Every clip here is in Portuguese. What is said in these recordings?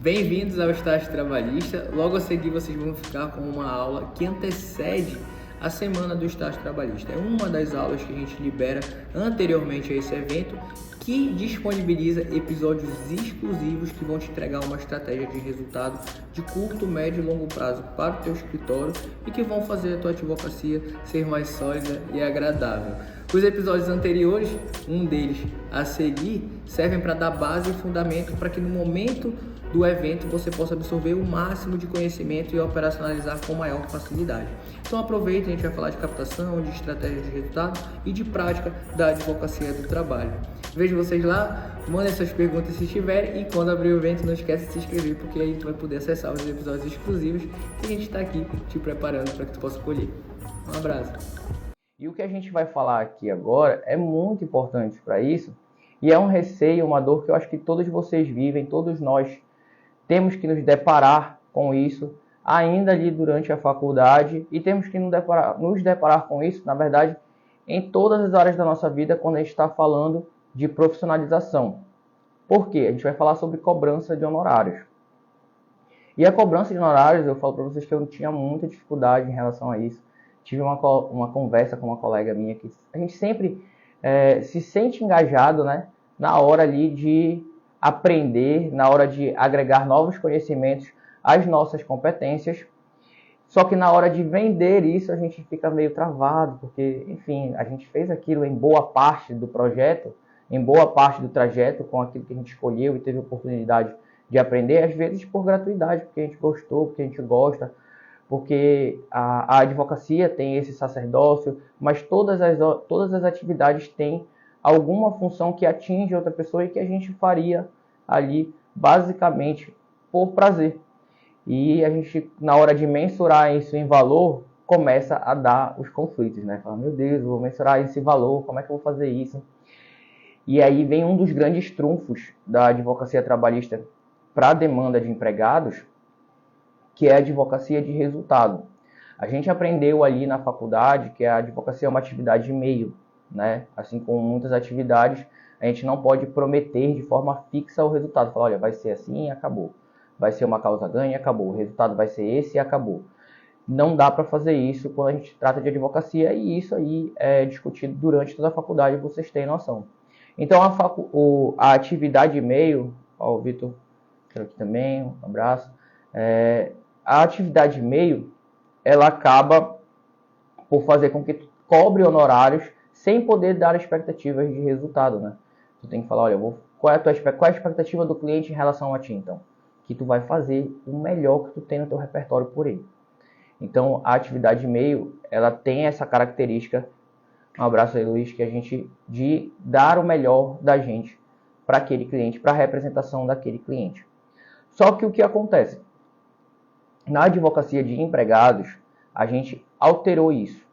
Bem-vindos ao Estágio Trabalhista. Logo a seguir vocês vão ficar com uma aula que antecede a semana do Estágio Trabalhista. É uma das aulas que a gente libera anteriormente a esse evento, que disponibiliza episódios exclusivos que vão te entregar uma estratégia de resultado de curto, médio e longo prazo para o teu escritório e que vão fazer a tua advocacia ser mais sólida e agradável. Os episódios anteriores, um deles a seguir, servem para dar base e fundamento para que no momento do evento você possa absorver o máximo de conhecimento e operacionalizar com maior facilidade. Então aproveita, a gente vai falar de captação, de estratégia de resultado e de prática da advocacia do trabalho. Vejo vocês lá, mandem suas perguntas se tiverem e quando abrir o evento não esquece de se inscrever, porque aí tu vai poder acessar os episódios exclusivos que a gente está aqui te preparando para que tu possa colher. Um abraço! E o que a gente vai falar aqui agora é muito importante para isso e é um receio, uma dor que eu acho que todos vocês vivem, todos nós temos que nos deparar com isso ainda ali durante a faculdade e temos que nos deparar com isso, na verdade, em todas as áreas da nossa vida quando a gente está falando de profissionalização. Por quê? A gente vai falar sobre cobrança de honorários. E a cobrança de honorários, eu falo para vocês que eu tinha muita dificuldade em relação a isso. Tive uma conversa com uma colega minha que a gente sempre se sente engajado, né, na hora ali de aprender, na hora de agregar novos conhecimentos às nossas competências. Só que na hora de vender isso a gente fica meio travado, porque, enfim, a gente fez aquilo em boa parte do projeto, em boa parte do trajeto, com aquilo que a gente escolheu e teve a oportunidade de aprender, às vezes por gratuidade, porque a gente gostou, porque a gente gosta, porque a advocacia tem esse sacerdócio, mas todas as atividades têm alguma função que atinge outra pessoa e que a gente faria ali basicamente por prazer. E a gente, na hora de mensurar isso em valor, começa a dar os conflitos, né? Fala, meu Deus, eu vou mensurar esse valor, como é que eu vou fazer isso? E aí vem um dos grandes trunfos da advocacia trabalhista para a demanda de empregados, que é a advocacia de resultado. A gente aprendeu ali na faculdade que a advocacia é uma atividade de meio, né? Assim como muitas atividades, a gente não pode prometer de forma fixa o resultado. Falar, olha, vai ser assim e acabou. Vai ser uma causa ganha e acabou. O resultado vai ser esse e acabou. Não dá para fazer isso quando a gente trata de advocacia e isso aí é discutido durante toda a faculdade, vocês têm noção. Então, a atividade de meio, ó, o Vitor, quero aqui também, um abraço. A atividade de meio, ela acaba por fazer com que tu cobre honorários sem poder dar expectativas de resultado, né? Tu tem que falar, olha, qual é a expectativa do cliente em relação a ti, então? Que tu vai fazer o melhor que tu tem no teu repertório por ele. Então, a atividade de meio, ela tem essa característica, um abraço aí, Luiz, que a gente, de dar o melhor da gente para aquele cliente, para a representação daquele cliente. Só que o que acontece? Na advocacia de empregados, a gente alterou isso.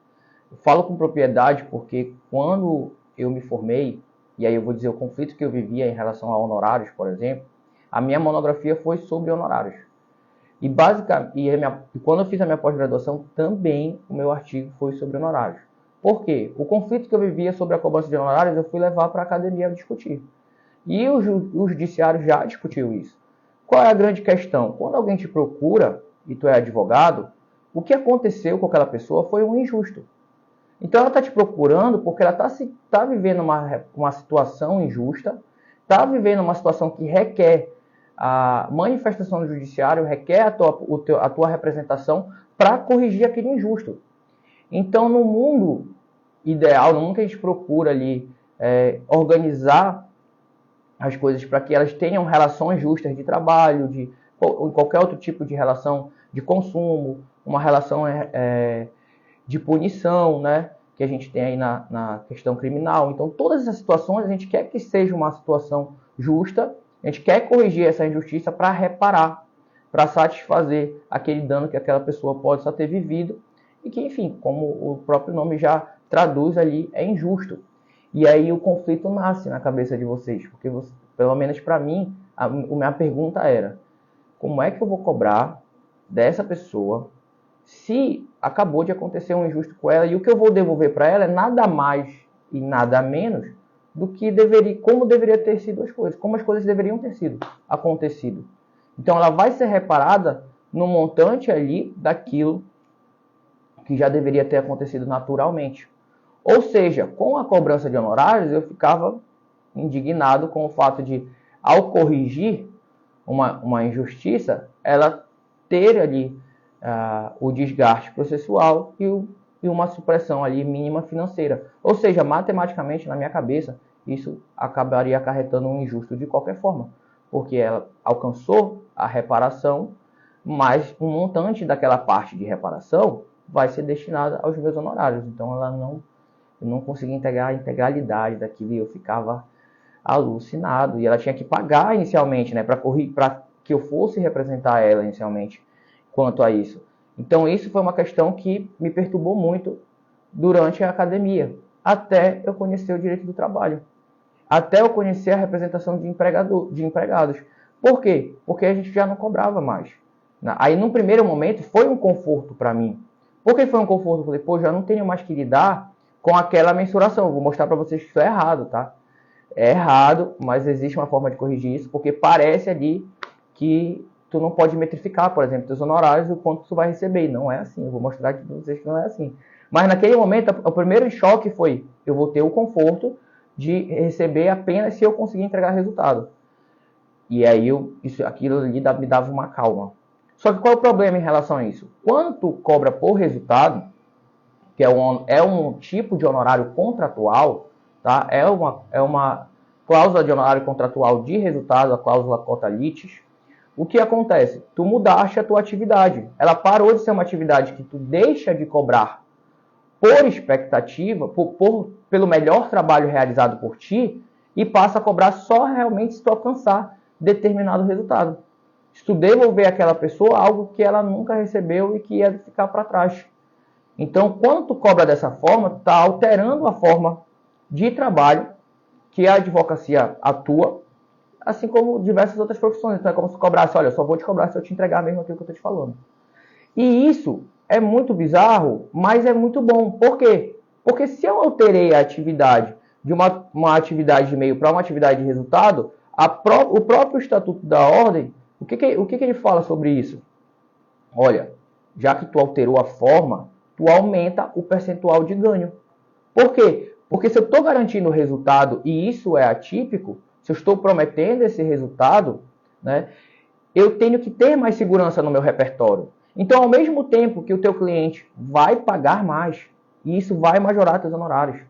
Eu falo com propriedade porque quando eu me formei, e aí eu vou dizer o conflito que eu vivia em relação a honorários, por exemplo, a minha monografia foi sobre honorários. E quando eu fiz a minha pós-graduação, também o meu artigo foi sobre honorários. Por quê? O conflito que eu vivia sobre a cobrança de honorários, eu fui levar para a academia discutir. E o judiciário já discutiu isso. Qual é a grande questão? Quando alguém te procura, e tu é advogado, o que aconteceu com aquela pessoa foi um injusto. Então ela está te procurando porque ela está vivendo uma situação injusta, está vivendo uma situação que requer a manifestação do judiciário, requer a tua representação para corrigir aquele injusto. Então no mundo ideal, no mundo que a gente procura ali organizar as coisas para que elas tenham relações justas de trabalho, ou qualquer outro tipo de relação de consumo, uma relação de punição, né, que a gente tem aí na questão criminal. Então, todas essas situações, a gente quer que seja uma situação justa, a gente quer corrigir essa injustiça para reparar, para satisfazer aquele dano que aquela pessoa pode só ter vivido e que, enfim, como o próprio nome já traduz ali, é injusto. E aí o conflito nasce na cabeça de vocês, porque pelo menos para mim, a minha pergunta era: como é que eu vou cobrar dessa pessoa se acabou de acontecer um injusto com ela e o que eu vou devolver para ela é nada mais e nada menos do que como deveria ter sido as coisas, como as coisas deveriam ter sido acontecido. Então ela vai ser reparada no montante ali daquilo que já deveria ter acontecido naturalmente. Ou seja, com a cobrança de honorários, eu ficava indignado com o fato de, ao corrigir uma injustiça, ela ter ali o desgaste processual e uma supressão ali mínima financeira. Ou seja, matematicamente, na minha cabeça, isso acabaria acarretando um injusto de qualquer forma, porque ela alcançou a reparação, mas um montante daquela parte de reparação vai ser destinada aos meus honorários. Então eu não conseguia entregar a integralidade daquilo e eu ficava alucinado. E ela tinha que pagar inicialmente, né, para que eu fosse representar ela inicialmente quanto a isso. Então isso foi uma questão que me perturbou muito durante a academia, até eu conhecer o direito do trabalho, até eu conhecer a representação de empregados. Por quê? Porque a gente já não cobrava mais. Aí, num primeiro momento, foi um conforto para mim. Por que foi um conforto? Eu falei, pô, já não tenho mais que lidar com aquela mensuração. Eu vou mostrar para vocês que isso é errado, tá? É errado, mas existe uma forma de corrigir isso, porque parece ali que tu não pode metrificar, por exemplo, teus honorários e o quanto tu vai receber. E não é assim. Eu vou mostrar aqui para vocês que não é assim. Mas naquele momento, o primeiro choque foi, eu vou ter o conforto de receber apenas se eu conseguir entregar resultado. E aí aquilo ali me dava uma calma. Só que qual é o problema em relação a isso? Quando tu cobra por resultado, que é um tipo de honorário contratual, tá? É uma cláusula de honorário contratual de resultado, a cláusula cota litis. O que acontece? Tu mudaste a tua atividade. Ela parou de ser uma atividade que tu deixa de cobrar por expectativa, pelo melhor trabalho realizado por ti, e passa a cobrar só realmente se tu alcançar determinado resultado. Se tu devolver àquela pessoa algo que ela nunca recebeu e que ia ficar para trás. Então, quando tu cobra dessa forma, tu está alterando a forma de trabalho que a advocacia atua, assim como diversas outras profissões. Então, é como se tu cobrasse, olha, eu só vou te cobrar se eu te entregar mesmo aquilo que eu estou te falando. E isso é muito bizarro, mas é muito bom. Por quê? Porque se eu alterei a atividade de uma atividade de meio para uma atividade de resultado, o próprio Estatuto da Ordem, o que ele fala sobre isso? Olha, já que tu alterou a forma, tu aumenta o percentual de ganho. Por quê? Porque se eu estou garantindo o resultado e isso é atípico, se eu estou prometendo esse resultado, né, eu tenho que ter mais segurança no meu repertório. Então, ao mesmo tempo que o teu cliente vai pagar mais, e isso vai majorar teus honorários.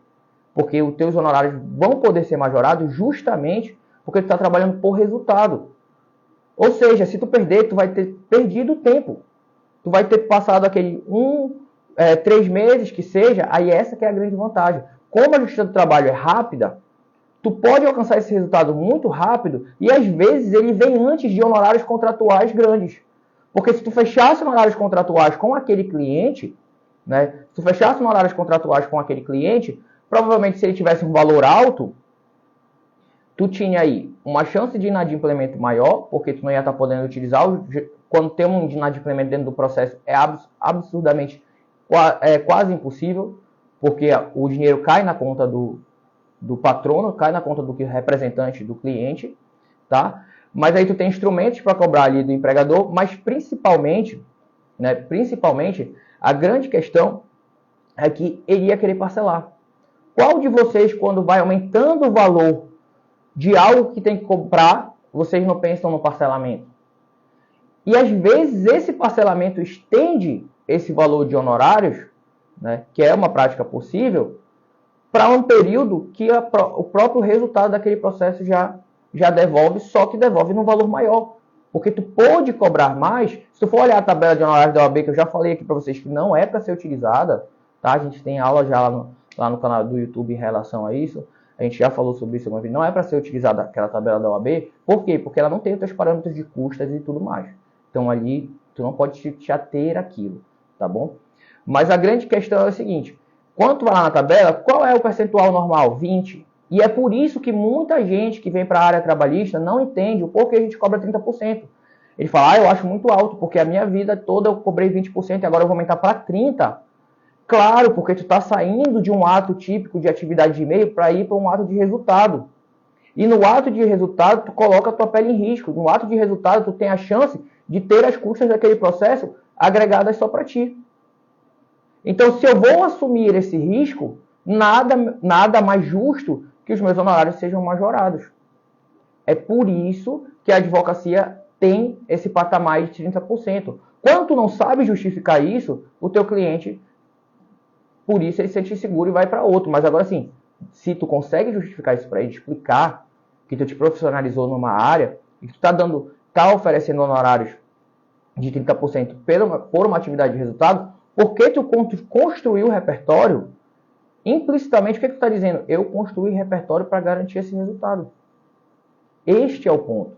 Porque os teus honorários vão poder ser majorados justamente porque tu está trabalhando por resultado. Ou seja, se tu perder, tu vai ter perdido tempo. Tu vai ter passado aquele 3 meses que seja, aí essa que é a grande vantagem. Como a justiça do trabalho é rápida, tu pode alcançar esse resultado muito rápido e às vezes ele vem antes de honorários contratuais grandes. Porque se tu fechasse honorários contratuais com aquele cliente, né? Se tu fechasse honorários contratuais com aquele cliente, provavelmente se ele tivesse um valor alto, tu tinha aí uma chance de inadimplemento maior, porque tu não ia estar podendo utilizar, quando tem um inadimplemento dentro do processo, é absurdamente, quase impossível, porque o dinheiro cai na conta do patrono, cai na conta do representante do cliente, tá? Mas aí tu tem instrumentos para cobrar ali do empregador, mas principalmente, a grande questão é que ele ia querer parcelar. Qual de vocês, quando vai aumentando o valor de algo que tem que comprar, vocês não pensam no parcelamento? E às vezes esse parcelamento estende esse valor de honorários, né, que é uma prática possível, para um período que o próprio resultado daquele processo já devolve, só que devolve num valor maior. Porque tu pode cobrar mais. Se tu for olhar a tabela de honorários da OAB, que eu já falei aqui para vocês que não é para ser utilizada, tá? A gente tem aula já lá no canal do YouTube em relação a isso. A gente já falou sobre isso uma vez. Não é para ser utilizada aquela tabela da OAB. Por quê? Porque ela não tem os teus parâmetros de custas e tudo mais. Então ali tu não pode te ater aquilo, tá bom? Mas a grande questão é o seguinte: quando tu vai lá na tabela, qual é o percentual normal? 20%. E é por isso que muita gente que vem para a área trabalhista não entende o porquê a gente cobra 30%. Ele fala, eu acho muito alto, porque a minha vida toda eu cobrei 20% e agora eu vou aumentar para 30%. Claro, porque tu está saindo de um ato típico de atividade de e-mail para ir para um ato de resultado. E no ato de resultado, tu coloca a tua pele em risco. No ato de resultado, tu tem a chance de ter as custas daquele processo agregadas só para ti. Então, se eu vou assumir esse risco, nada mais justo que os meus honorários sejam majorados. É por isso que a advocacia tem esse patamar de 30%. Quando tu não sabe justificar isso, o teu cliente, por isso, ele se sente inseguro e vai para outro. Mas agora sim, se tu consegue justificar isso para ele, explicar que tu te profissionalizou numa área e que tu tá oferecendo honorários de 30% por uma atividade de resultado, porque tu construiu o repertório, implicitamente o que tu está dizendo? Eu construí repertório para garantir esse resultado. Este é o ponto.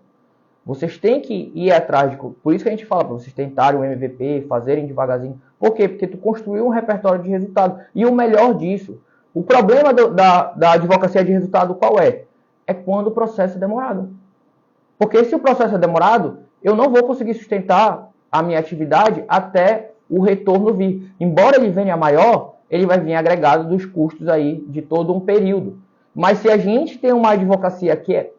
Vocês têm que ir atrás, por isso que a gente fala para vocês tentarem o MVP, fazerem devagarzinho. Por quê? Porque tu construiu um repertório de resultado. E o melhor disso, o problema da advocacia de resultado qual é? É quando o processo é demorado. Porque se o processo é demorado, eu não vou conseguir sustentar a minha atividade até o retorno vir. Embora ele venha maior, ele vai vir agregado dos custos aí de todo um período. Mas se a gente tem uma advocacia que é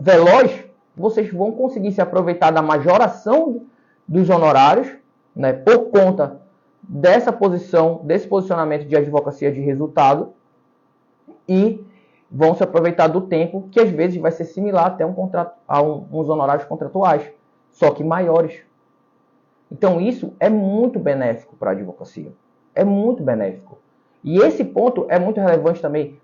veloz, vocês vão conseguir se aproveitar da majoração dos honorários, né, por conta dessa posição, desse posicionamento de advocacia de resultado, e vão se aproveitar do tempo, que às vezes vai ser similar até uns honorários contratuais, só que maiores. Então isso é muito benéfico para a advocacia. É muito benéfico. E esse ponto é muito relevante também.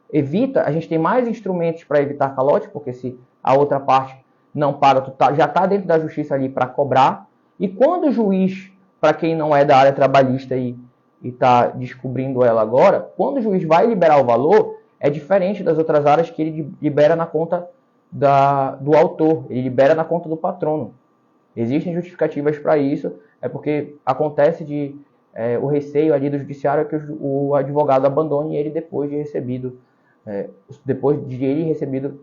A gente tem mais instrumentos para evitar calote, porque se a outra parte não paga, já está dentro da justiça ali para cobrar. E quando o juiz, para quem não é da área trabalhista e está descobrindo ela agora, quando o juiz vai liberar o valor, é diferente das outras áreas que ele libera na conta do autor, ele libera na conta do patrono. Existem justificativas para isso, é porque acontece o receio ali do judiciário é que o advogado abandone ele depois de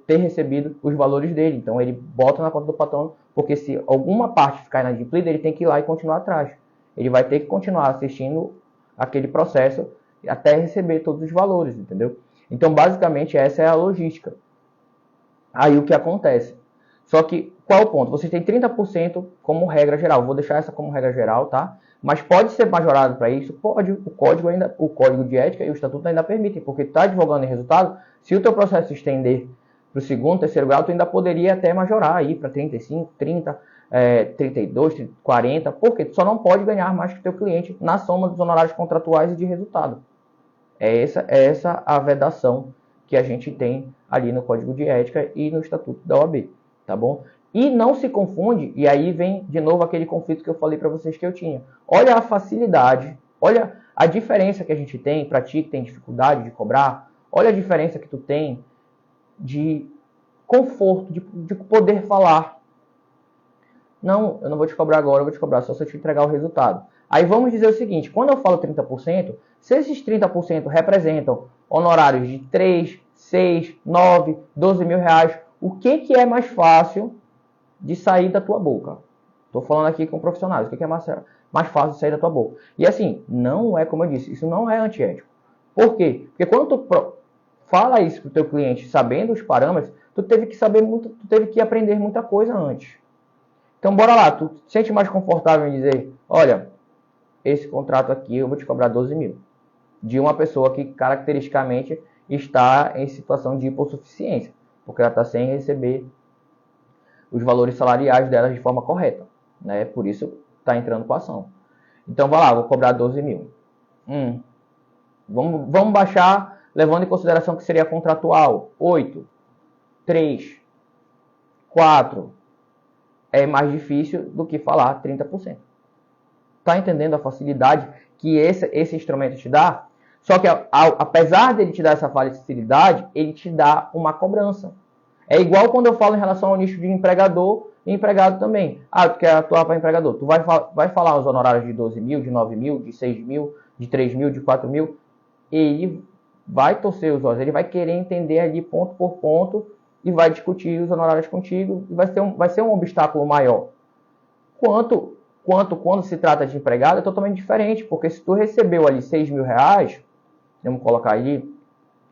ter recebido os valores dele. Então ele bota na conta do patrono, porque se alguma parte ficar inadimplida, ele tem que ir lá e continuar atrás. Ele vai ter que continuar assistindo aquele processo até receber todos os valores, entendeu? Então basicamente essa é a logística. Aí o que acontece? Só que qual o ponto? Vocês têm 30% como regra geral. Vou deixar essa como regra geral, tá? Mas pode ser majorado para isso? Pode. O código de ética e o estatuto ainda permitem, porque está advogando em resultado. Se o teu processo se estender para o segundo, terceiro grau, tu ainda poderia até majorar aí para 35, 30, 32, 40, porque tu só não pode ganhar mais que o teu cliente na soma dos honorários contratuais e de resultado. É essa a vedação que a gente tem ali no código de ética e no estatuto da OAB, tá bom? E não se confunde, e aí vem de novo aquele conflito que eu falei para vocês que eu tinha. Olha a facilidade, olha a diferença que a gente tem para ti que tem dificuldade de cobrar, olha a diferença que tu tem de conforto, de poder falar. Não, eu não vou te cobrar agora, eu vou te cobrar só se eu te entregar o resultado. Aí vamos dizer o seguinte, quando eu falo 30%, se esses 30% representam honorários de 3, 6, 9, 12 mil reais, o que é mais fácil de sair da tua boca? Estou falando aqui com profissionais, o que é mais fácil de sair da tua boca? E assim, não é como eu disse, isso não é antiético. Por quê? Porque quando tu fala isso para o teu cliente sabendo os parâmetros, tu teve que aprender muita coisa antes. Então bora lá, tu te sente mais confortável em dizer, olha, esse contrato aqui eu vou te cobrar 12 mil. De uma pessoa que caracteristicamente está em situação de hipossuficiência, porque ela está sem receber os valores salariais dela de forma correta, né? Por isso está entrando com a ação. Então vai lá, vou cobrar 12 mil. Vamos baixar, levando em consideração que seria contratual. 8, 3, 4. É mais difícil do que falar 30%. Tá entendendo a facilidade que esse instrumento te dá? Só que apesar dele te dar essa facilidade, ele te dá uma cobrança. É igual quando eu falo em relação ao nicho de empregador e empregado também. Ah, tu quer atuar para empregador. Tu vai falar os honorários de 12 mil, de 9 mil, de 6 mil, de 3 mil, de 4 mil. Ele vai torcer os olhos. Ele vai querer entender ali ponto por ponto e vai discutir os honorários contigo. E vai ser um obstáculo maior. Quando se trata de empregado é totalmente diferente. Porque se tu recebeu ali 6 mil reais, vamos colocar aí,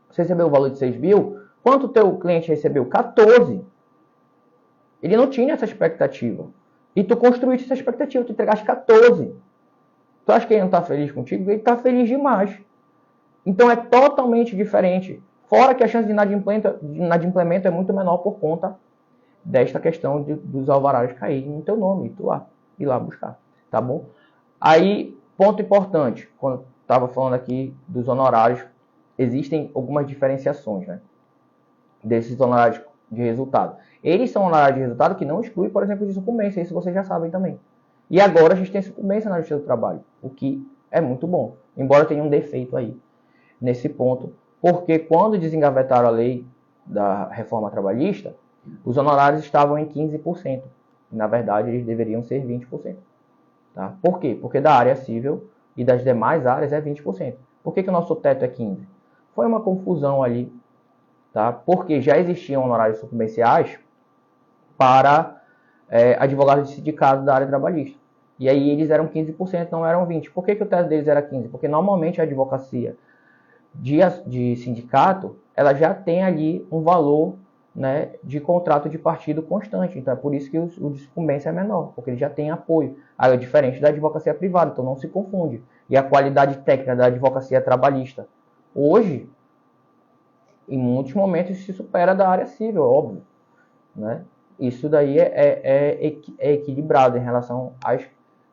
você recebeu o valor de 6 mil, Quanto o teu cliente recebeu? 14. Ele não tinha essa expectativa. E tu construíste essa expectativa, tu entregaste 14. Tu acha que ele não está feliz contigo? Ele está feliz demais. Então é totalmente diferente. Fora que a chance de inadimplemento é muito menor por conta desta questão dos alvarás caírem no teu nome. E tu ir lá buscar. Tá bom? Aí, ponto importante. Quando estava falando aqui dos honorários, existem algumas diferenciações, né? Desses honorários de resultado. Eles são honorários de resultado que não exclui, por exemplo, de sucumbência. Isso vocês já sabem também. E agora a gente tem sucumbência na Justiça do Trabalho, o que é muito bom. Embora tenha um defeito aí, nesse ponto. Porque quando desengavetaram a lei da reforma trabalhista, os honorários estavam em 15%. Na verdade, eles deveriam ser 20%. Tá? Por quê? Porque da área civil e das demais áreas é 20%. Por que o nosso teto é 15%? Foi uma confusão ali, tá? Porque já existiam honorários sucumbenciais para advogados de sindicato da área trabalhista. E aí eles eram 15%, não eram 20%. Por que o teto deles era 15%? Porque normalmente a advocacia de sindicato, ela já tem ali um valor, né, de contrato de partido constante. Então é por isso que o de sucumbência é menor, porque ele já tem apoio. Aí é diferente da advocacia privada, então não se confunde. E a qualidade técnica da advocacia trabalhista hoje, em muitos momentos, se supera da área civil, óbvio, né? Isso daí é equilibrado em relação às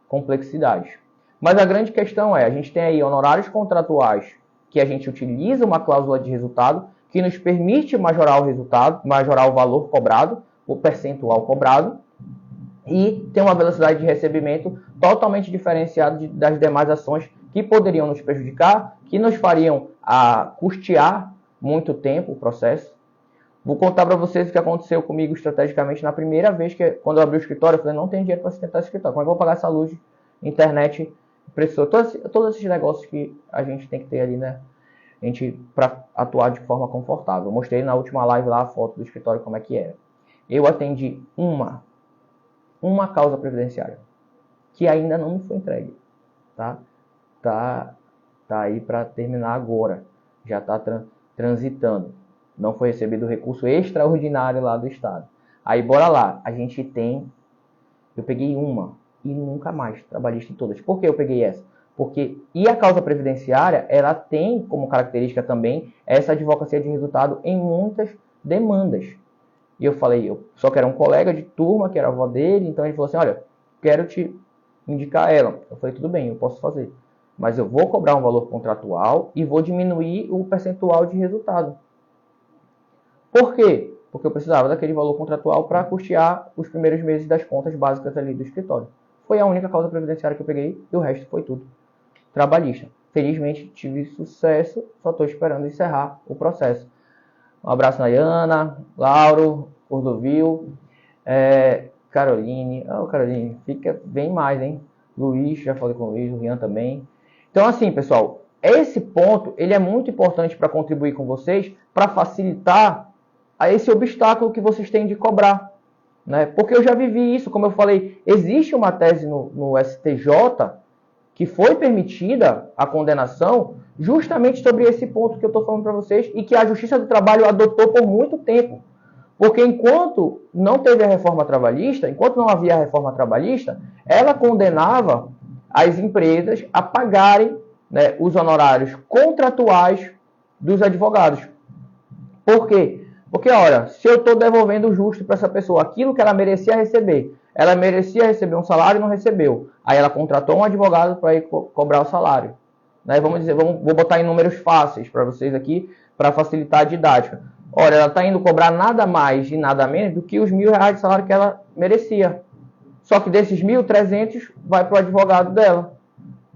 complexidades. Mas a grande questão a gente tem aí honorários contratuais que a gente utiliza uma cláusula de resultado que nos permite majorar o resultado, majorar o valor cobrado, o percentual cobrado, e tem uma velocidade de recebimento totalmente diferenciada das demais ações que poderiam nos prejudicar, que nos fariam custear muito tempo o processo. Vou contar para vocês o que aconteceu comigo estrategicamente na primeira vez, quando eu abri o escritório, eu falei, não tenho dinheiro para sustentar esse escritório. Como é que eu vou pagar essa luz, internet, preço, todos esses negócios que a gente tem que ter ali, né? A gente, para atuar de forma confortável. Eu mostrei na última live lá a foto do escritório como é que era. Eu atendi uma causa previdenciária, que ainda não me foi entregue. Tá aí para terminar agora. Já está transitando. Não foi recebido o recurso extraordinário lá do Estado. Aí, bora lá. Eu peguei uma e nunca mais trabalhista em todas. Por que eu peguei essa? E a causa previdenciária, ela tem como característica também essa advocacia de resultado em muitas demandas. E eu falei, só que era um colega de turma, que era a avó dele, então ele falou assim, olha, quero te indicar ela. Eu falei, tudo bem, eu posso fazer. Mas eu vou cobrar um valor contratual e vou diminuir o percentual de resultado. Por quê? Porque eu precisava daquele valor contratual para custear os primeiros meses das contas básicas ali do escritório. Foi a única causa previdenciária que eu peguei e o resto foi tudo trabalhista. Felizmente tive sucesso, só estou esperando encerrar o processo. Um abraço, Nayana, Lauro, Cordovil, Caroline. Caroline, vem mais, hein? Luiz, já falei com o Luiz, o Rian também. Então, assim, pessoal, esse ponto ele é muito importante para contribuir com vocês, para facilitar esse obstáculo que vocês têm de cobrar, né? Porque eu já vivi isso, como eu falei, existe uma tese no STJ que foi permitida a condenação justamente sobre esse ponto que eu estou falando para vocês e que a Justiça do Trabalho adotou por muito tempo. Porque enquanto não teve a reforma trabalhista, enquanto não havia a reforma trabalhista, ela condenava as empresas a pagarem, né, os honorários contratuais dos advogados. Por quê? Porque, olha, se eu estou devolvendo justo para essa pessoa aquilo que ela merecia receber um salário e não recebeu. Aí ela contratou um advogado para ir cobrar o salário. Né? Vou botar em números fáceis para vocês aqui, para facilitar a didática. Olha, ela está indo cobrar nada mais e nada menos do que os R$1.000 de salário que ela merecia. Só que desses 1.300 vai para o advogado dela,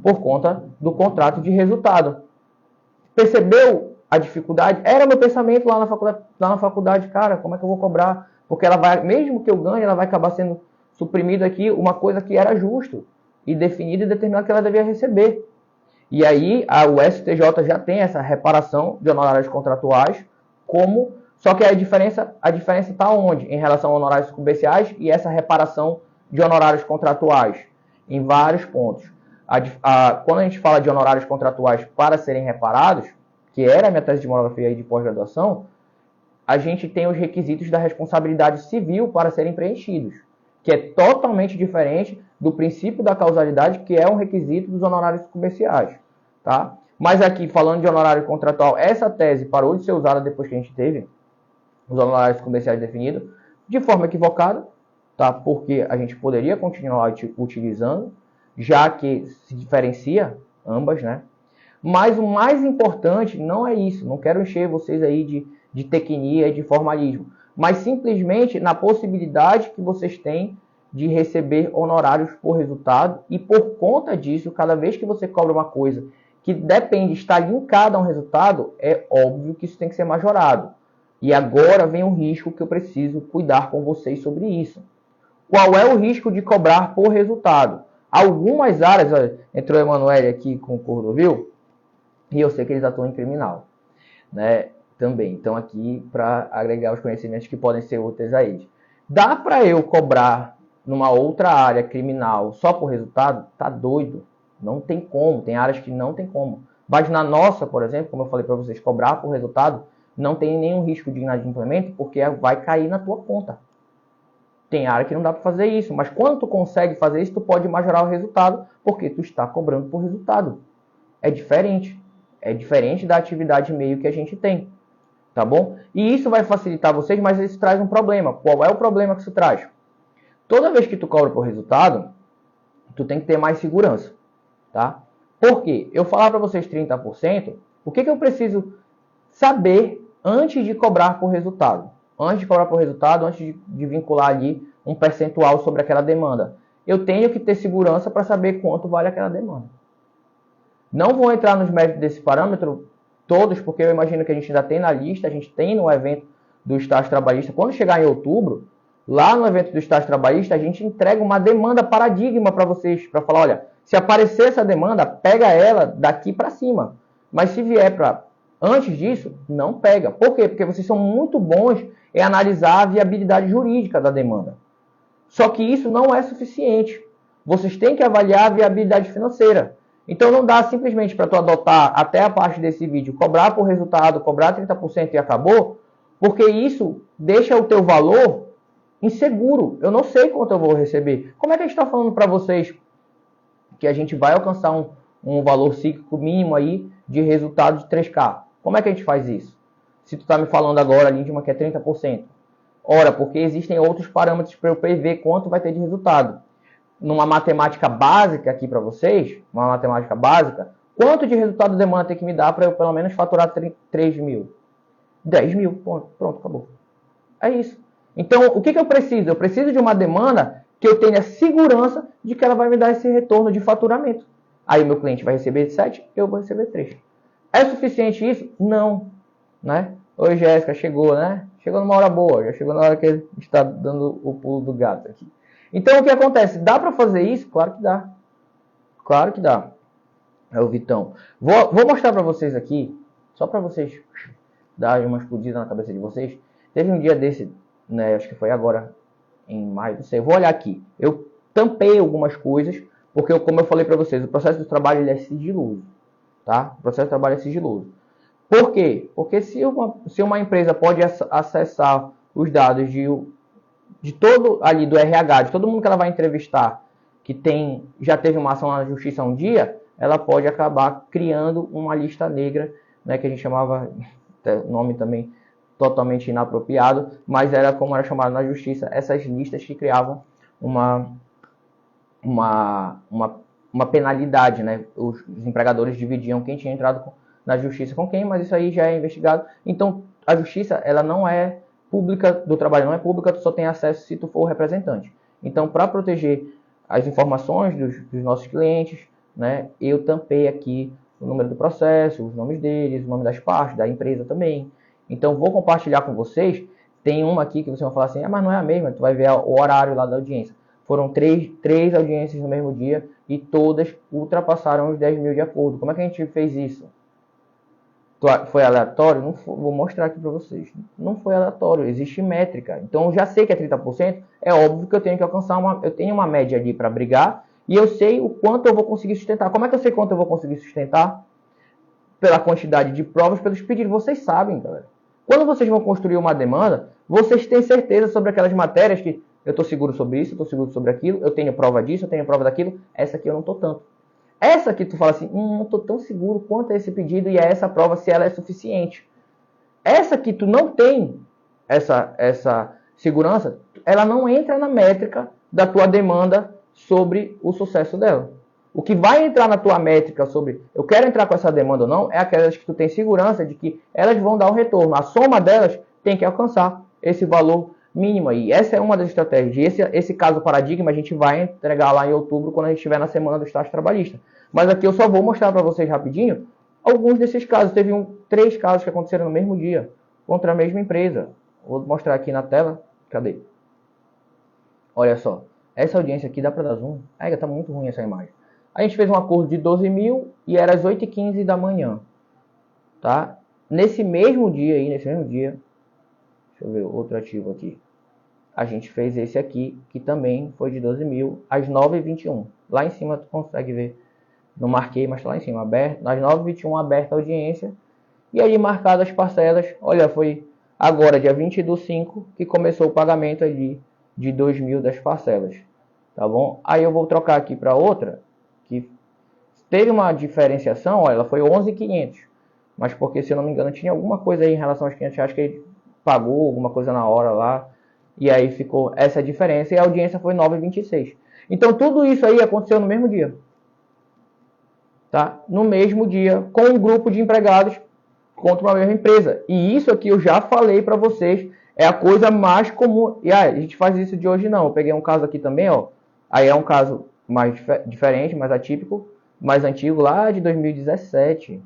por conta do contrato de resultado. Percebeu a dificuldade? Era meu pensamento lá na faculdade, cara, como é que eu vou cobrar? Porque ela vai, mesmo que eu ganhe, ela vai acabar sendo suprimida aqui uma coisa que era justo e definida e determinada que ela devia receber. E aí o STJ já tem essa reparação de honorários contratuais, só que a diferença está onde? Em relação a honorários sucumbenciais e essa reparação de honorários contratuais, em vários pontos. Quando a gente fala de honorários contratuais para serem reparados, que era a minha tese de monografia de pós-graduação, a gente tem os requisitos da responsabilidade civil para serem preenchidos, que é totalmente diferente do princípio da causalidade, que é um requisito dos honorários comerciais, tá? Mas aqui, falando de honorário contratual, essa tese parou de ser usada depois que a gente teve os honorários comerciais definidos, de forma equivocada, tá? Porque a gente poderia continuar utilizando, já que se diferencia ambas, né? Mas o mais importante não é isso, não quero encher vocês aí de tecnia e de formalismo, mas simplesmente na possibilidade que vocês têm de receber honorários por resultado, e por conta disso, cada vez que você cobra uma coisa que depende de estar linkada a um resultado, é óbvio que isso tem que ser majorado. E agora vem um risco que eu preciso cuidar com vocês sobre isso. Qual é o risco de cobrar por resultado? Algumas áreas, olha, entrou a Emanuele aqui com o Cordovil, e eu sei que eles atuam em criminal, né? Também. Então aqui para agregar os conhecimentos que podem ser úteis a eles. Dá para eu cobrar numa outra área criminal só por resultado? Tá doido. Não tem como. Tem áreas que não tem como. Mas na nossa, por exemplo, como eu falei para vocês, cobrar por resultado não tem nenhum risco de inadimplemento, porque vai cair na tua conta. Tem área que não dá para fazer isso, mas quando tu consegue fazer isso, tu pode majorar o resultado, porque tu está cobrando por resultado. É diferente. É diferente da atividade meio que a gente tem. Tá bom? E isso vai facilitar vocês, mas isso traz um problema. Qual é o problema que isso traz? Toda vez que tu cobra por resultado, tu tem que ter mais segurança. Tá? Por quê? Eu falar para vocês 30%, o que eu preciso saber antes de cobrar por resultado? Antes de cobrar por resultado, antes de vincular ali um percentual sobre aquela demanda. Eu tenho que ter segurança para saber quanto vale aquela demanda. Não vou entrar nos méritos desse parâmetro todos, porque eu imagino que a gente ainda tem na lista, a gente tem no evento do estágio trabalhista. Quando chegar em outubro, lá no evento do estágio trabalhista, a gente entrega uma demanda paradigma para vocês, para falar, olha, se aparecer essa demanda, pega ela daqui para cima. Mas se vier para antes disso, não pega. Por quê? Porque vocês são muito bons em analisar a viabilidade jurídica da demanda. Só que isso não é suficiente. Vocês têm que avaliar a viabilidade financeira. Então não dá simplesmente para tu adotar até a parte desse vídeo, cobrar por resultado, cobrar 30% e acabou, porque isso deixa o teu valor inseguro. Eu não sei quanto eu vou receber. Como é que a gente está falando para vocês que a gente vai alcançar um valor cíclico mínimo aí de resultado de 3K? Como é que a gente faz isso? Se tu está me falando agora, Lindman, que é 30%. Ora, porque existem outros parâmetros para eu prever quanto vai ter de resultado. Numa matemática básica aqui para vocês, uma matemática básica, quanto de resultado de demanda tem que me dar para eu pelo menos faturar 3 mil? 10 mil, pronto, acabou. É isso. Então, o que eu preciso? Eu preciso de uma demanda que eu tenha segurança de que ela vai me dar esse retorno de faturamento. Aí o meu cliente vai receber 7, eu vou receber 3. É suficiente isso? Não. Né? Oi, Jéssica, chegou, né? Chegou numa hora boa, já chegou na hora que ele está dando o pulo do gato aqui. Então, o que acontece? Dá para fazer isso? Claro que dá. Claro que dá. É o Vitão. Vou mostrar para vocês aqui, só para vocês darem uma explodida na cabeça de vocês. Teve um dia desse, né, acho que foi agora, em maio, não sei. Eu vou olhar aqui. Eu tampei algumas coisas, porque, como eu falei para vocês, o processo do trabalho ele é sigiloso. Tá? O processo do trabalho é sigiloso. Por quê? Porque se uma empresa pode acessar os dados de todo ali do RH, de todo mundo que ela vai entrevistar, que já teve uma ação na justiça um dia, ela pode acabar criando uma lista negra, né, que a gente chamava, nome também totalmente inapropriado, mas era como era chamado na justiça, essas listas que criavam uma penalidade, né? Os empregadores dividiam quem tinha entrado na justiça com quem, mas isso aí já é investigado. Então, a justiça, ela não é pública, do trabalho não é pública, tu só tem acesso se tu for o representante. Então, para proteger as informações dos nossos clientes, né, eu tampei aqui o número do processo, os nomes deles, o nome das partes, da empresa também. Então, vou compartilhar com vocês. Tem uma aqui que você vai falar assim, mas não é a mesma, tu vai ver o horário lá da audiência. Foram três audiências no mesmo dia e todas ultrapassaram os 10 mil de acordo. Como é que a gente fez isso? Foi aleatório? Não foi, vou mostrar aqui para vocês. Não foi aleatório, existe métrica. Então, eu já sei que é 30%, é óbvio que eu tenho que alcançar eu tenho uma média ali para brigar e eu sei o quanto eu vou conseguir sustentar. Como é que eu sei quanto eu vou conseguir sustentar? Pela quantidade de provas, pelos pedidos. Vocês sabem, galera. Quando vocês vão construir uma demanda, vocês têm certeza sobre aquelas matérias que eu estou seguro sobre isso, eu estou seguro sobre aquilo, eu tenho prova disso, eu tenho prova daquilo, essa aqui eu não estou tanto. Essa aqui tu fala assim, não estou tão seguro quanto a esse pedido e a essa prova se ela é suficiente. Essa que tu não tem essa segurança, ela não entra na métrica da tua demanda sobre o sucesso dela. O que vai entrar na tua métrica sobre eu quero entrar com essa demanda ou não, é aquelas que tu tem segurança de que elas vão dar um retorno. A soma delas tem que alcançar esse valor mínimo aí. Essa é uma das estratégias. Esse caso paradigma a gente vai entregar lá em outubro, quando a gente estiver na semana do estágio trabalhista. Mas aqui eu só vou mostrar para vocês rapidinho alguns desses casos. Teve 3 casos que aconteceram no mesmo dia, contra a mesma empresa. Vou mostrar aqui na tela. Cadê? Olha só. Essa audiência aqui, dá para dar zoom? Tá muito ruim essa imagem. A gente fez um acordo de 12 mil e era às 8h15 da manhã. Tá? Nesse mesmo dia, deixa eu ver outro ativo aqui. A gente fez esse aqui, que também foi de 12 mil, às 9h21. Lá em cima tu consegue ver. Não marquei, mas tá lá em cima, aberto. Às 9h21 aberta a audiência. E aí marcadas as parcelas. Olha, foi agora, dia 20/5, que começou o pagamento ali de 2 mil das parcelas. Tá bom? Aí eu vou trocar aqui para outra, que teve uma diferenciação, olha, ela foi 11.500. Mas porque, se eu não me engano, tinha alguma coisa aí em relação aos R$500, acho que ele pagou alguma coisa na hora lá. E aí ficou essa diferença e a audiência foi 9h26. Então tudo isso aí aconteceu no mesmo dia. Tá? No mesmo dia, com um grupo de empregados contra uma mesma empresa. E isso aqui eu já falei para vocês, é a coisa mais comum. E a gente faz isso de hoje não. Eu peguei um caso aqui também, ó. Aí é um caso mais diferente, mais atípico, mais antigo, lá de 2017.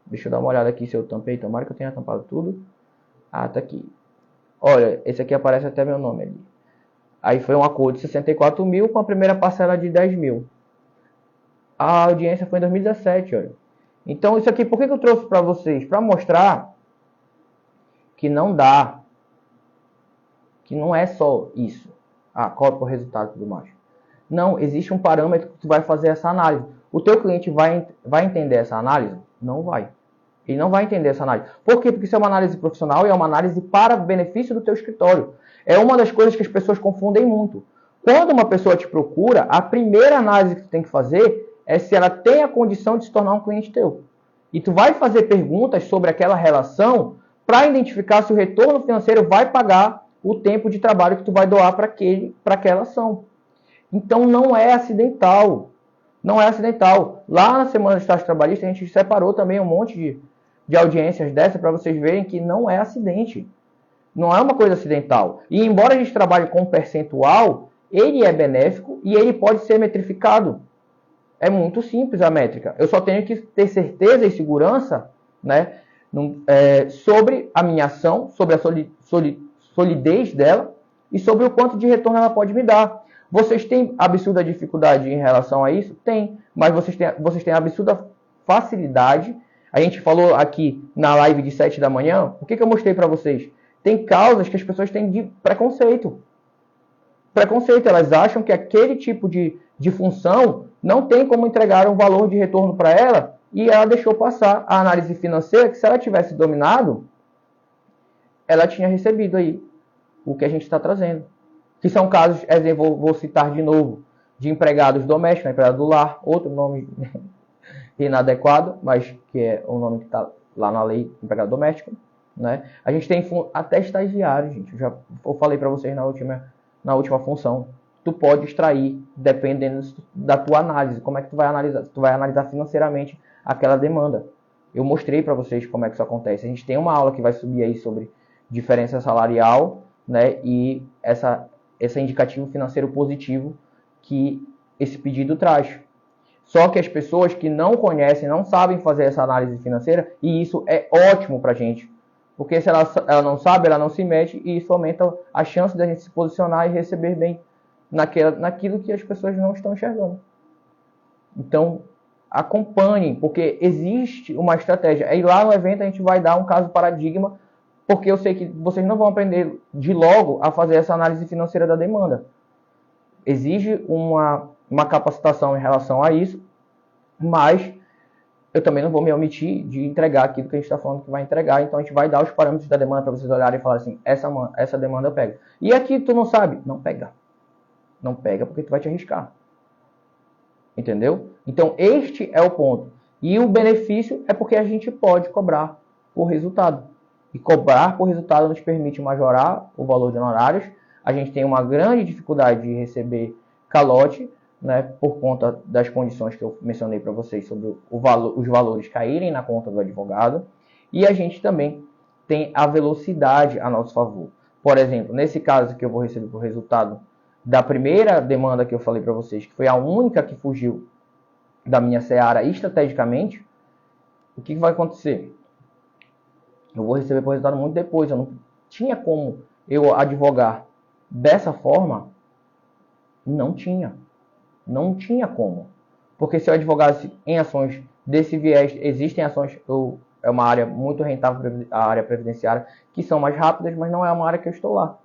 Deixa eu dar uma olhada aqui se eu tampei. Tomara que eu tenha tampado tudo. Ah, tá aqui. Olha, esse aqui aparece até meu nome ali. Aí foi um acordo de 64 mil com a primeira parcela de 10 mil. A audiência foi em 2017, olha. Então isso aqui, por que eu trouxe para vocês? Para mostrar que não dá. Que não é só isso. Qual é o resultado e tudo mais. Não, existe um parâmetro que tu vai fazer essa análise. O teu cliente vai entender essa análise? Não vai. Ele não vai entender essa análise. Por quê? Porque isso é uma análise profissional e é uma análise para benefício do teu escritório. É uma das coisas que as pessoas confundem muito. Quando uma pessoa te procura, a primeira análise que tu tem que fazer é se ela tem a condição de se tornar um cliente teu. E tu vai fazer perguntas sobre aquela relação para identificar se o retorno financeiro vai pagar o tempo de trabalho que tu vai doar para aquela ação. Então não é acidental. Não é acidental. Lá na semana do estágio trabalhista a gente separou também um monte de audiências dessa para vocês verem que não é acidente. Não é uma coisa acidental. E embora a gente trabalhe com percentual, ele é benéfico e ele pode ser metrificado. É muito simples a métrica. Eu só tenho que ter certeza e segurança, né, sobre a minha ação, sobre a solidez dela e sobre o quanto de retorno ela pode me dar. Vocês têm absurda dificuldade em relação a isso? Tem. Mas vocês têm absurda facilidade. A gente falou aqui na live de 7 da manhã. O que eu mostrei para vocês? Tem causas que as pessoas têm de preconceito. Preconceito. Elas acham que aquele tipo de função não tem como entregar um valor de retorno para ela e ela deixou passar a análise financeira, que se ela tivesse dominado, ela tinha recebido aí o que a gente está trazendo. Que são casos, exemplo, vou citar de novo, de empregados domésticos, empregado do lar, outro nome inadequado, mas que é o nome que está lá na lei, empregado doméstico. Né? A gente tem até estagiário, gente. Eu falei para vocês na última função. Tu pode extrair, dependendo da tua análise. Como é que tu vai analisar? Tu vai analisar financeiramente aquela demanda. Eu mostrei para vocês como é que isso acontece. A gente tem uma aula que vai subir aí sobre diferença salarial, né? E esse indicativo financeiro positivo que esse pedido traz. Só que as pessoas que não conhecem, não sabem fazer essa análise financeira, e isso é ótimo para a gente. Porque se ela não sabe, ela não se mete, e isso aumenta a chance da gente se posicionar e receber bem naquilo que as pessoas não estão enxergando. Então, acompanhem, porque existe uma estratégia. Aí lá no evento a gente vai dar um caso paradigma, porque eu sei que vocês não vão aprender de logo a fazer essa análise financeira da demanda. Exige uma capacitação em relação a isso, mas eu também não vou me omitir de entregar aquilo que a gente está falando que vai entregar. Então a gente vai dar os parâmetros da demanda para vocês olharem e falar assim, essa demanda eu pego. E aqui tu não sabe? Não pega. Não pega porque tu vai te arriscar. Entendeu? Então este é o ponto. E o benefício é porque a gente pode cobrar por resultado. E cobrar por resultado nos permite majorar o valor de honorários. A gente tem uma grande dificuldade de receber calote, né, por conta das condições que eu mencionei para vocês sobre os valores caírem na conta do advogado. E a gente também tem a velocidade a nosso favor. Por exemplo, nesse caso que eu vou receber por resultado da primeira demanda que eu falei para vocês, que foi a única que fugiu da minha seara estrategicamente, o que vai acontecer? Eu vou receber por resultado muito depois. Eu não tinha como eu advogar dessa forma. Não tinha. Não tinha como. Porque se eu advogasse em ações desse viés, existem ações, é uma área muito rentável, a área previdenciária, que são mais rápidas, mas não é uma área que eu estou lá.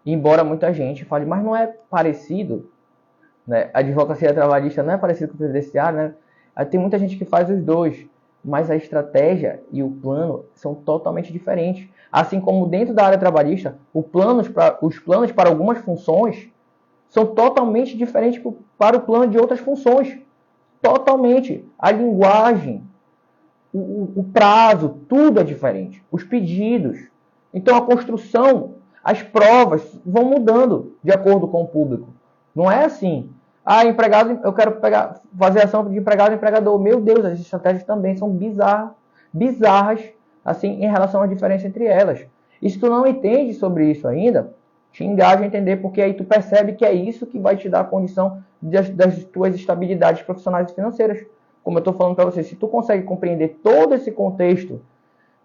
Embora muita gente fale, mas não é parecido, né? A advocacia trabalhista não é parecida com o previdenciário, né? Tem muita gente que faz os dois, mas a estratégia e o plano são totalmente diferentes. Assim como dentro da área trabalhista, os planos para algumas funções são totalmente diferentes para o plano de outras funções. Totalmente. A linguagem, o prazo, tudo é diferente. Os pedidos. Então a construção, as provas vão mudando de acordo com o público. Não é assim. Empregado, eu quero fazer ação de empregado e empregador. Meu Deus, as estratégias também são bizarras assim, em relação à diferença entre elas. E se tu não entende sobre isso ainda, te engaja a entender, porque aí tu percebe que é isso que vai te dar a condição das tuas estabilidades profissionais e financeiras. Como eu estou falando para você, se tu consegue compreender todo esse contexto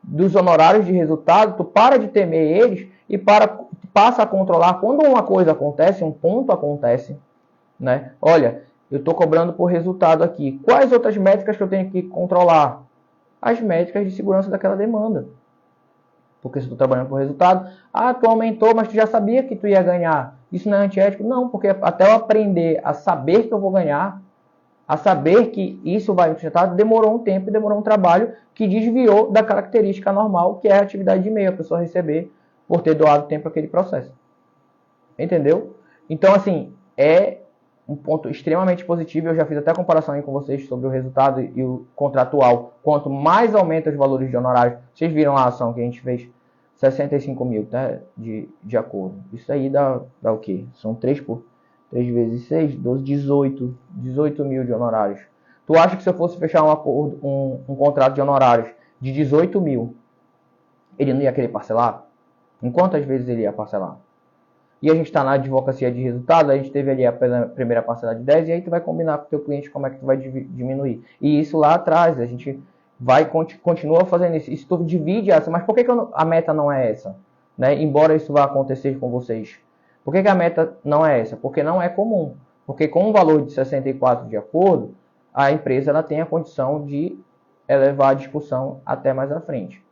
dos honorários de resultado, tu para de temer eles e passa a controlar. Quando uma coisa acontece, um ponto acontece, né? Olha, eu estou cobrando por resultado aqui. Quais outras métricas que eu tenho que controlar? As métricas de segurança daquela demanda. Porque se tu trabalhando por resultado, tu aumentou, mas tu já sabia que tu ia ganhar. Isso não é antiético? Não, porque até eu aprender a saber que eu vou ganhar, a saber que isso vai me sustentar, demorou um tempo, demorou um trabalho que desviou da característica normal, que é a atividade de e-mail, a pessoa receber por ter doado tempo para aquele processo. Entendeu? Então, assim, é um ponto extremamente positivo. Eu já fiz até a comparação aí com vocês sobre o resultado e o contratual. Quanto mais aumenta os valores de honorários, vocês viram lá a ação que a gente fez, 65 mil, tá? de acordo. Isso aí dá o quê? São 3 vezes 6, 12, 18 mil de honorários. Tu acha que se eu fosse fechar um contrato de honorários de 18 mil, ele não ia querer parcelar? Em quantas vezes ele ia parcelar? E a gente está na advocacia de resultado, a gente teve ali a primeira parcela de 10, e aí tu vai combinar com o teu cliente como é que tu vai diminuir. E isso lá atrás, a gente continua fazendo isso. Isso tu divide essa, mas por que a meta não é essa? Né? Embora isso vá acontecer com vocês. Por que a meta não é essa? Porque não é comum. Porque com um valor de 64 de acordo, a empresa ela tem a condição de elevar a discussão até mais à frente.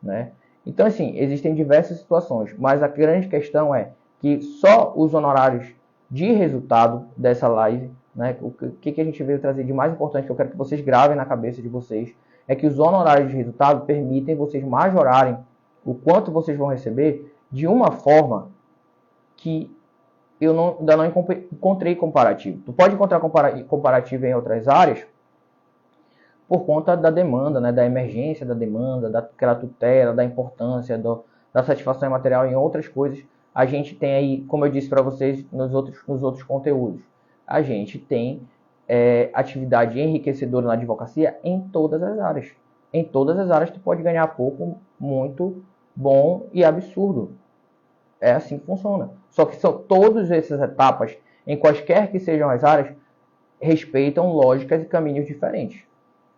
Né? Então, assim, existem diversas situações, mas a grande questão é que só os honorários de resultado dessa live, né, o que a gente veio trazer de mais importante, que eu quero que vocês gravem na cabeça de vocês, é que os honorários de resultado permitem vocês majorarem o quanto vocês vão receber de uma forma que eu ainda não encontrei comparativo. Tu pode encontrar comparativo em outras áreas por conta da demanda, né, da emergência da demanda, daquela tutela, da importância, da satisfação material em outras coisas. A gente tem aí, como eu disse para vocês nos outros conteúdos, a gente tem atividade enriquecedora na advocacia em todas as áreas. Em todas as áreas tu pode ganhar pouco, muito, bom e absurdo. É assim que funciona. Só que são todas essas etapas, em quaisquer que sejam as áreas, respeitam lógicas e caminhos diferentes.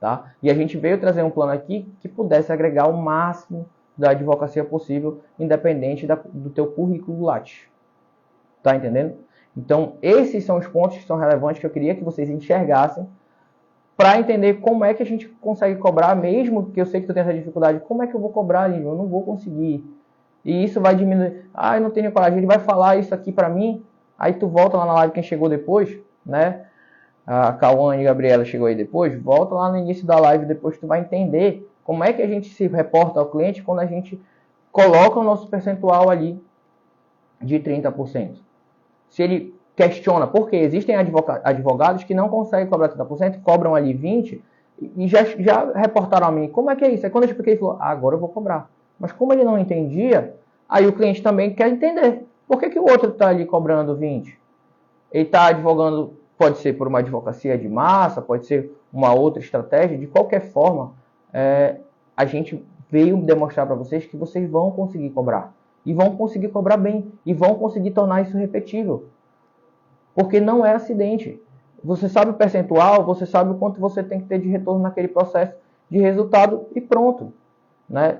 Tá? E a gente veio trazer um plano aqui que pudesse agregar o máximo da advocacia possível, independente do teu currículo Lattes. Tá entendendo? Então, esses são os pontos que são relevantes que eu queria que vocês enxergassem para entender como é que a gente consegue cobrar, mesmo que eu sei que tu tem essa dificuldade. Como é que eu vou cobrar, Lívia? Eu não vou conseguir. E isso vai diminuir. Eu não tenho coragem. Ele vai falar isso aqui para mim, aí tu volta lá na live quem chegou depois, né? a Cauane e a Gabriela chegou aí depois, volta lá no início da live, depois tu vai entender como é que a gente se reporta ao cliente quando a gente coloca o nosso percentual ali de 30%. Se ele questiona, porque existem advogados que não conseguem cobrar 30%, cobram ali 20%, e já reportaram a mim, como é que é isso? Aí quando eu expliquei, ele falou, agora eu vou cobrar. Mas como ele não entendia, aí o cliente também quer entender. Por que o outro está ali cobrando 20%? Ele está advogando, pode ser por uma advocacia de massa, pode ser uma outra estratégia, de qualquer forma, a gente veio demonstrar para vocês que vocês vão conseguir cobrar. E vão conseguir cobrar bem. E vão conseguir tornar isso repetível. Porque não é acidente. Você sabe o percentual, você sabe o quanto você tem que ter de retorno naquele processo de resultado e pronto. Né?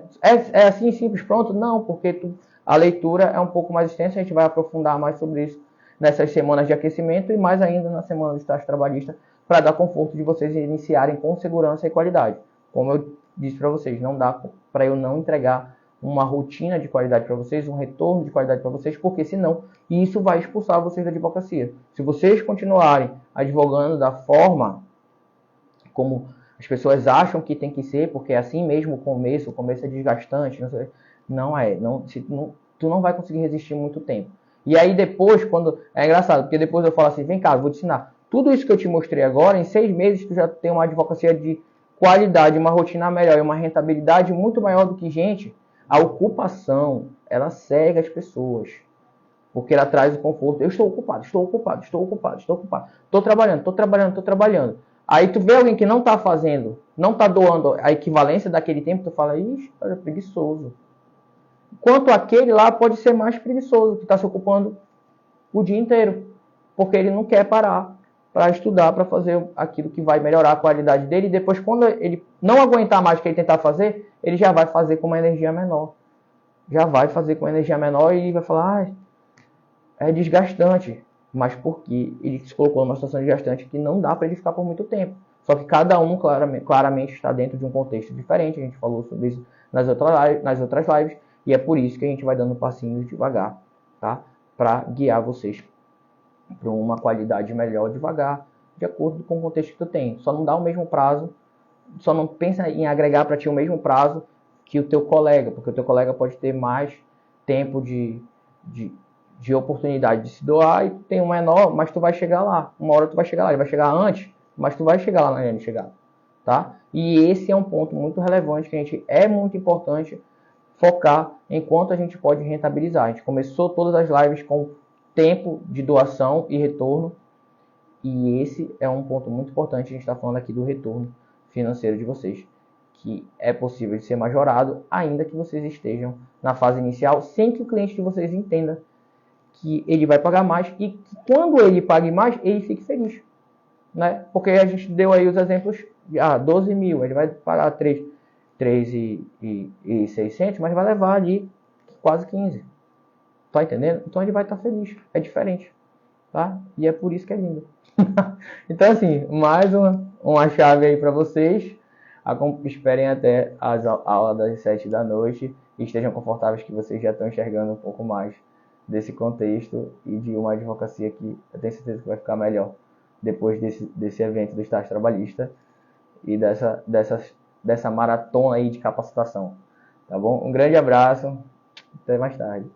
É assim simples, pronto? Não, porque a leitura é um pouco mais extensa, a gente vai aprofundar mais sobre isso nessas semanas de aquecimento e mais ainda na semana do estágio trabalhista para dar conforto de vocês iniciarem com segurança e qualidade. Como eu disse para vocês, não dá para eu não entregar uma rotina de qualidade para vocês, um retorno de qualidade para vocês, porque senão isso vai expulsar vocês da advocacia. Se vocês continuarem advogando da forma como as pessoas acham que tem que ser, porque é assim mesmo o começo é desgastante, não é, tu não vai conseguir resistir muito tempo. E aí depois, é engraçado, porque depois eu falo assim, vem cá, vou te ensinar. Tudo isso que eu te mostrei agora, em 6 meses tu já tem uma advocacia de qualidade, uma rotina melhor e uma rentabilidade muito maior do que, gente, a ocupação, ela cega as pessoas. Porque ela traz o conforto. Eu estou ocupado. Estou trabalhando. Aí tu vê alguém que não está fazendo, não está doando a equivalência daquele tempo, tu fala, ixi, cara, é preguiçoso. Enquanto aquele lá pode ser mais preguiçoso, que está se ocupando o dia inteiro. Porque ele não quer parar para estudar, para fazer aquilo que vai melhorar a qualidade dele. E depois, quando ele não aguentar mais o que ele tentar fazer, ele já vai fazer com uma energia menor. E vai falar, é desgastante. Mas porque ele se colocou numa situação desgastante que não dá para ele ficar por muito tempo. Só que cada um claramente está dentro de um contexto diferente. A gente falou sobre isso nas outras lives. E é por isso que a gente vai dando passinhos devagar, tá? Para guiar vocês para uma qualidade melhor devagar, de acordo com o contexto que tu tem. Só não dá o mesmo prazo, só não pensa em agregar para ti o mesmo prazo que o teu colega, porque o teu colega pode ter mais tempo de oportunidade de se doar e tu tem um menor, mas tu vai chegar lá. Uma hora tu vai chegar lá, ele vai chegar antes, mas tu vai chegar lá na linha de chegada, tá? E esse é um ponto muito relevante que é muito importante focar em quanto a gente pode rentabilizar. A gente começou todas as lives com tempo de doação e retorno, e esse é um ponto muito importante. A gente está falando aqui do retorno financeiro de vocês, que é possível de ser majorado, ainda que vocês estejam na fase inicial, sem que o cliente de vocês entenda que ele vai pagar mais e que quando ele pague mais, ele fique feliz. Né? Porque a gente deu aí os exemplos, 12 mil, ele vai pagar 3.600, mas vai levar ali quase 15. Tá entendendo? Então ele vai estar feliz. É diferente. Tá? E é por isso que é lindo. Então assim, mais uma chave aí para vocês. Esperem até a aula das 7 da noite e estejam confortáveis, que vocês já estão enxergando um pouco mais desse contexto e de uma advocacia que eu tenho certeza que vai ficar melhor depois desse evento do estágio trabalhista e dessa maratona aí de capacitação. Tá bom? Um grande abraço. Até mais tarde.